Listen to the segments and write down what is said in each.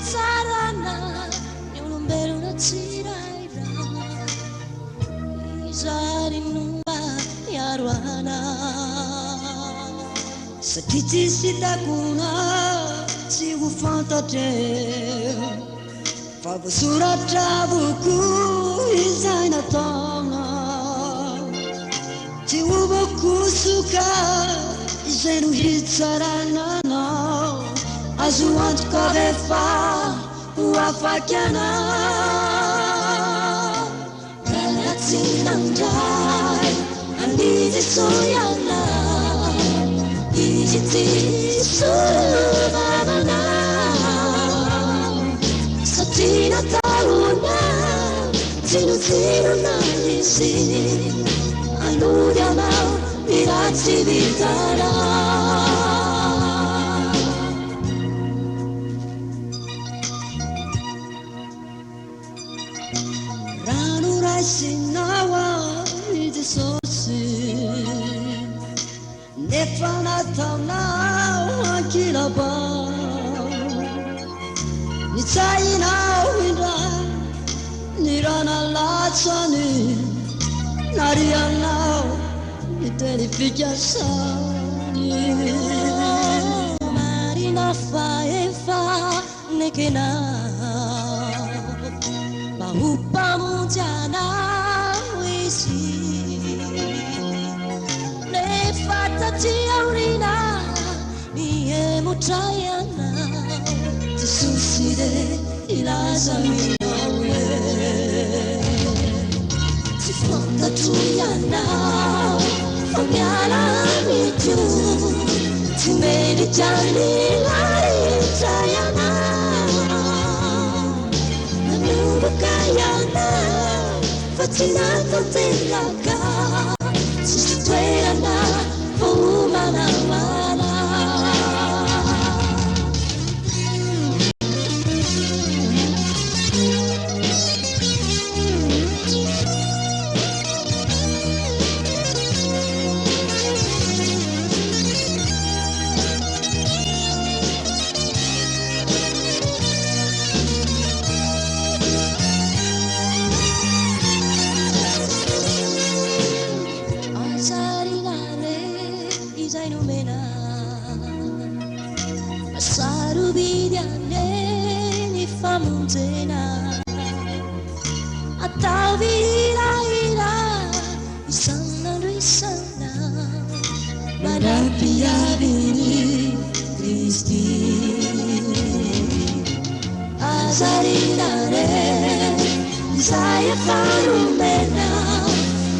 sarana non bello tiraira izari numba yarwana sakiti sitakuna sigu fantate fa surata buku izaina tona sigu buku suka izenu hitsarana azuant karefa uafakana Galatinandai Anidi soyana Ijiti surabana Satina tauna Tinu tinu nalisi Anudiana Mirati vitara Sinawa iti sosi Nefana tauna wakila ba Nitsaina winda Nirana latsani Nariana Niteni fikasani Marina faefa nekena Mahupa mujana wisi Nefata tiaurina Niye mutayana Tisuside ilaza minawe Tifanta tuyana Famiana mitu Timedi jani lari tayana Kayana Fatina Totelaka Situerana Fumana Wana Saru bidiane ni famutena Atavi ira isana Manapi abini Kristi Azarinare Isaya farumena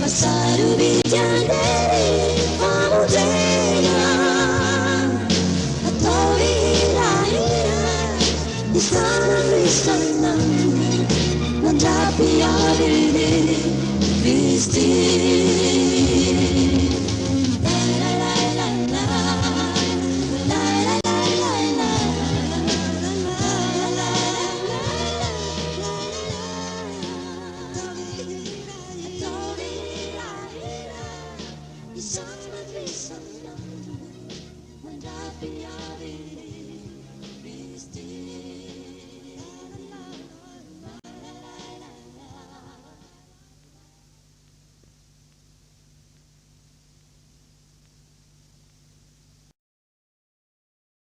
Saru bidiane ni famutena Sana Nandapi abini Kristi